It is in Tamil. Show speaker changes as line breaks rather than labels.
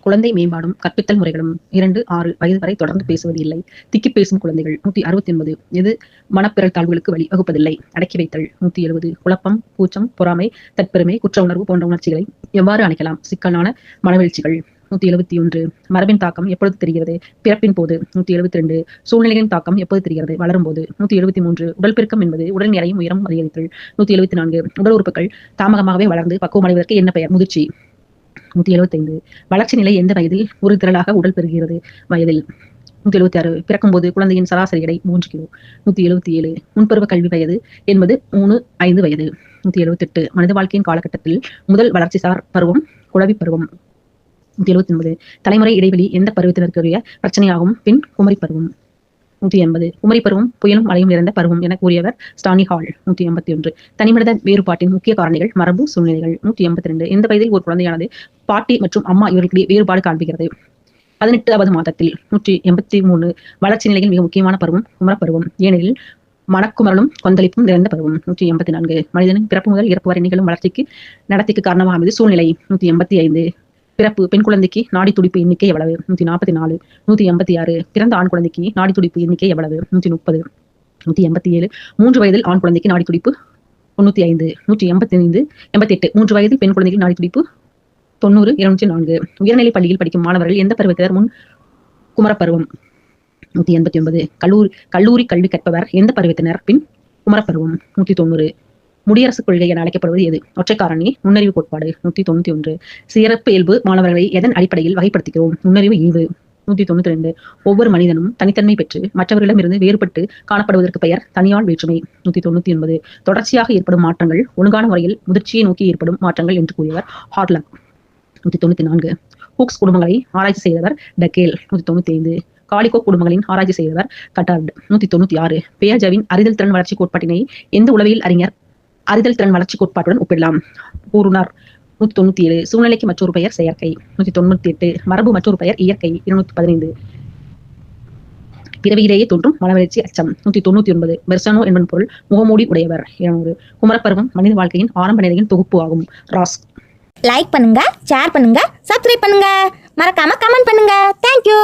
குழந்தை மேம்பாடும் கற்பித்தல் முறைகளும் 2-6 வயது வரை தொடர்ந்து பேசுவது இல்லை. திக்கி பேசும் குழந்தைகள் 169. எது மனப்பிறல் தாழ்வுகளுக்கு வழி வகுப்பதில்லை. அடக்கி வைத்தல் 170. குழப்பம், கூச்சம், பொறாமை, தற்பெருமை, குற்ற உணர்வு போன்ற உணர்ச்சிகளை எவ்வாறு அணைக்கலாம். சிக்கலான மனவெழுச்சிகள் 171. மரபின் தாக்கம் எப்பொழுது தெரிகிறது. பிறப்பின் போது. 172. சூழ்நிலையின் தாக்கம் எப்போது தெரிகிறது. வளரும் போது. 173. உடல் பெருக்கம் என்பது உடல் நிறையும் உயரம் அதிகரித்தல். 174. உடல் உறுப்புகள் தாமதமாகவே வளர்ந்து பக்குவம் அடைவதற்கு என்ன பெயர். முதிர்ச்சி. 175. வளர்ச்சி நிலை எந்த வயதில் ஒரு திரளாக உடல் பெறுகிறது. வயதில். 176. பிறக்கும் போது குழந்தையின் சராசரி எடை 3 கிலோ. 177. முன்பருவ கல்வி வயது என்பது 3-5 வயது. 178. மனித வாழ்க்கையின் காலகட்டத்தில் முதல் வளர்ச்சிசார் பருவம் குழவி பருவம். 179. தலைமுறை இடைவெளி எந்த பருவத்தினருக்குரிய பிரச்சனையாகும். பின் குமரி பருவம். 180. குமரி பருவம் புயலும் மழையும் நிறைந்த பருவம் என கூறியவர் ஸ்டானி ஹால். 181. தனிமனித வேறுபாட்டின் முக்கிய காரணிகள் மரபு சூழ்நிலைகள். 182. எந்த வயதில் ஒரு குழந்தையானது பாட்டி மற்றும் அம்மா இவர்களுக்கிடையே வேறுபாடு காண்பிக்கிறது. 18வது மாதத்தில். 183. வளர்ச்சி நிலையில் மிக முக்கியமான பருவம் குமரப்பருவம், ஏனெனில் மனக்குமரலும் கொந்தளிப்பும் நிறைந்த பருவம். 184. மனிதனின் பிறப்பு முதல் இறப்பு வரை நிகழும் வளர்ச்சிக்கு நடத்திக்கு காரணமாக அமைது சூழ்நிலை. 185. பிறப்பு பெண் குழந்தைக்கு நாடி துடிப்பு எண்ணிக்கை எவ்வளவு. 144. 186. பிறந்த ஆண் குழந்தைக்கு நாடி துடிப்பு எண்ணிக்கை எவ்வளவு. 130. 187. 3 வயதில் ஆண் குழந்தைக்கு நாடி துடிப்பு 95. 185. 88. 3 வயதில் பெண் குழந்தைக்கு நாடி துடிப்பு 90. 204. உயர்நிலை பள்ளியில் படிக்கும் மாணவர்கள் எந்த பருவத்தினர் முன் குமரப்பருவம். 189. கல்லூரி கல்வி கற்பவர் எந்த பருவத்தினர் பின் குமரப்பருவம். 190. முடியரசுக் கொள்கை என அழைக்கப்படுவது எது. ஒற்றைக்காரணி நுண்ணறிவு கோட்பாடு. 191. சிறப்பு இயல்பு மாணவர்களை எதன் அடிப்படையில் வகைப்படுத்துகிறோம். நுண்ணறிவு ஈவு. 192. ஒவ்வொரு மனிதனும் தனித்தன்மை பெற்று மற்றவர்களிடமிருந்து வேறுபட்டு காணப்படுவதற்கு பெயர் தனியாள் வேற்றுமை. 199. தொடர்ச்சியாக ஏற்படும் மாற்றங்கள் ஒழுங்கான முறையில் முதிர்ச்சியை நோக்கி ஏற்படும் மாற்றங்கள் என்று கூறியவர் ஹார்லாக். 194. ஹூக்ஸ் குடும்பங்களை ஆராய்ச்சி செய்தவர் டக்கேல். 195. காலிகோ குடும்பங்களின் ஆராய்ச்சி செய்தவர் கட்டார்ட். 196. பியாஜெவின் அறிதல் திறன் வளர்ச்சி கோட்பாட்டினை எந்த உளவியல் அறிஞர் அறிதல் திறன் வளர்ச்சி கோட்பாட்டுடன் ஒப்பிடலாம். கூறுனார். 197. சூழ்நிலைக்கு மற்றொரு பெயர் செயற்கை. 198. மரபு மற்றொரு பெயர் இயற்கை. 215. பிறவியிலேயே தோன்றும் மனவளர்ச்சி அச்சம். 199. பெர்சனோ என்பன் பொருள் முகமூடி உடையவர். 200. குமரப்பருவம் மனித வாழ்க்கையின் ஆரம்ப நிலையின் தொகுப்பு ஆகும். ராஸ்.
லைக் பண்ணுங்க, ஷேர் பண்ணுங்க, சப்ஸ்கிரைப் பண்ணுங்க, மறக்காம கமெண்ட் பண்ணுங்க. தேங்க்யூ.